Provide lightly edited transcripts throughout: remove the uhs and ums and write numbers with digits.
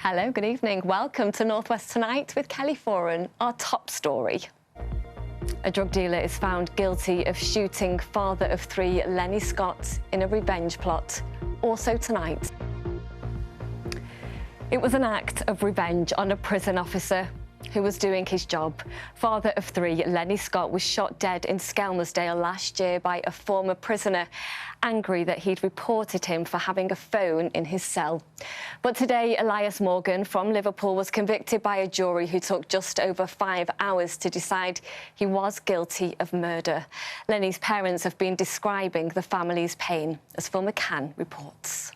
Hello, good evening. Welcome to North West Tonight with Kelly Foran. Our top story. A drug dealer is found guilty of shooting father of three, Lenny Scott, in a revenge plot. Also tonight. It was an act of revenge on a prison officer who was doing his job. Father of three, Lenny Scott, was shot dead in Skelmersdale last year by a former prisoner, angry that he'd reported him for having a phone in his cell. But today, Elias Morgan from Liverpool was convicted by a jury who took just over 5 hours to decide he was guilty of murder. Lenny's parents have been describing the family's pain, as Phil McCann reports.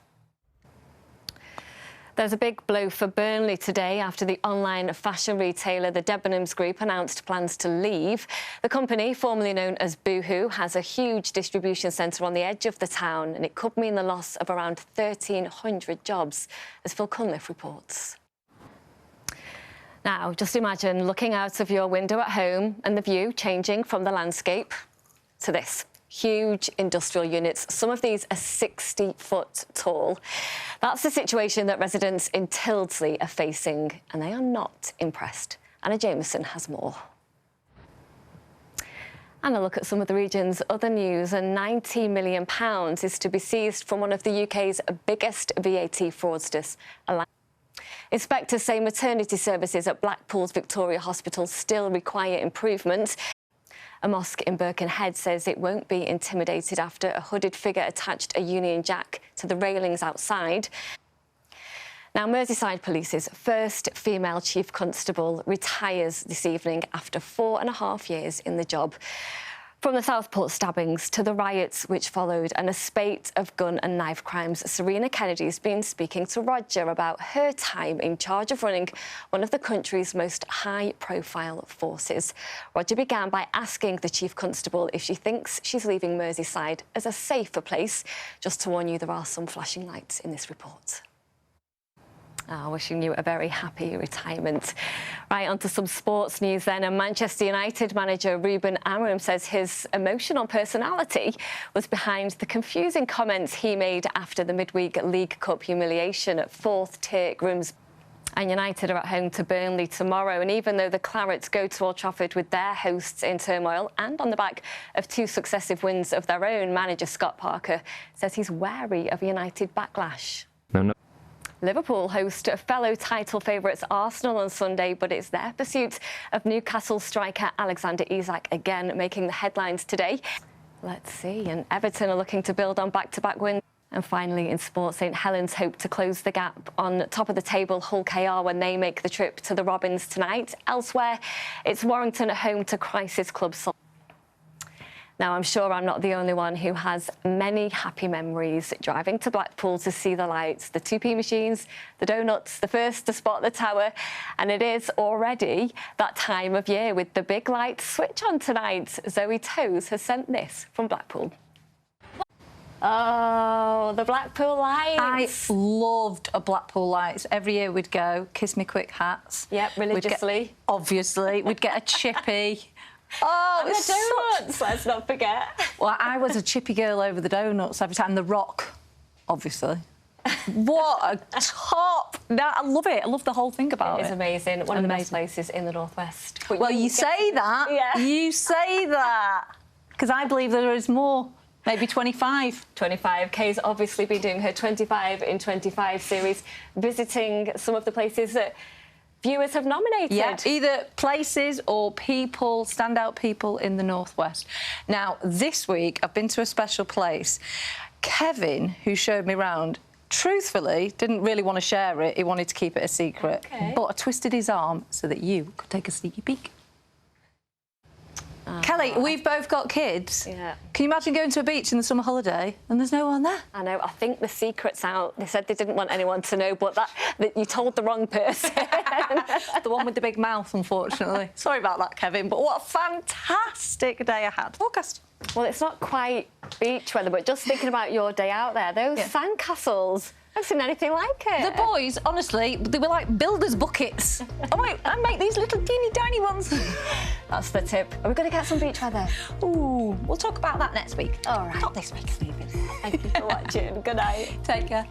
There's a big blow for Burnley today after the online fashion retailer, the Debenhams Group, announced plans to leave. The company, formerly known as Boohoo, has a huge distribution centre on the edge of the town, and it could mean the loss of around 1,300 jobs, as Phil Cunliffe reports. Now, just imagine looking out of your window at home and the view changing from the landscape to this. Huge industrial units. Some of these are 60 foot tall. That's the situation that residents in Tyldesley are facing, and they are not impressed. Anna Jameson has more. And a look at some of the region's other news. And £90 million is to be seized from one of the UK's biggest VAT fraudsters. Inspectors say maternity services at Blackpool's Victoria Hospital still require improvement. A mosque in Birkenhead says it won't be intimidated after a hooded figure attached a Union Jack to the railings outside. Now, Merseyside Police's first female chief constable retires this evening after 4.5 years in the job. From the Southport stabbings to the riots which followed and a spate of gun and knife crimes, Serena Kennedy's been speaking to Roger about her time in charge of running one of the country's most high-profile forces. Roger began by asking the Chief Constable if she thinks she's leaving Merseyside as a safer place. Just to warn you, there are some flashing lights in this report. Wishing you a very happy retirement. Right, on to some sports news then. And Manchester United manager Ruben Amorim says his emotional personality was behind the confusing comments he made after the midweek League Cup humiliation at fourth-tier Grimsby. And United are at home to Burnley tomorrow. And even though the Clarets go to Old Trafford with their hosts in turmoil and on the back of 2 successive wins of their own, manager Scott Parker says he's wary of United backlash. No. Liverpool host fellow title favourites Arsenal on Sunday, but it's their pursuit of Newcastle striker Alexander Isak again making the headlines today. Let's see, and Everton are looking to build on back-to-back wins. And finally, in sport, St Helens hope to close the gap on top of the table Hull KR when they make the trip to the Robins tonight. Elsewhere, it's Warrington at home to Crisis Club. Now, I'm sure I'm not the only one who has many happy memories driving to Blackpool to see the lights, the 2p machines, the donuts, the first to spot the tower. And it is already that time of year with the big lights switch on tonight. Zoe Toes has sent this from Blackpool. Oh, the Blackpool lights. I loved a Blackpool lights. Every year we'd go, kiss me quick hats. Yep, religiously. Obviously. We'd get a chippy. Oh, and the donuts, let's not forget. Well, I was a chippy girl over the donuts every time. And the rock, obviously. What a top! No, I love it. I love the whole thing about it. It is amazing. One of the best places in the Northwest. But well, you say that. Yeah. You say that. Because I believe there is more. Maybe 25. 25. Kay's obviously been doing her 25 in 25 series, visiting some of the places that viewers have nominated. Yeah, either places or people, standout people in the Northwest. Now, this week, I've been to a special place. Kevin, who showed me round, truthfully, didn't really want to share it. He wanted to keep it a secret. Okay. But I twisted his arm so that you could take a sneaky peek. Kelly, we've both got kids. Yeah. Can you imagine going to a beach in the summer holiday and there's no one there? I know. I think the secret's out. They said they didn't want anyone to know, but that you told the wrong person. The one with the big mouth, unfortunately. Sorry about that, Kevin, but what a fantastic day I had. Forecast. Well, it's not quite beach weather, but just thinking about your day out there, those sandcastles. I've seen anything like it. The boys, honestly, they were like builder's buckets. Oh, wait, I make these little teeny tiny ones. That's the tip. Are we going to get some beach weather? Ooh, we'll talk about that next week. All right. Not this week. Thank you for watching. Good night. Take care.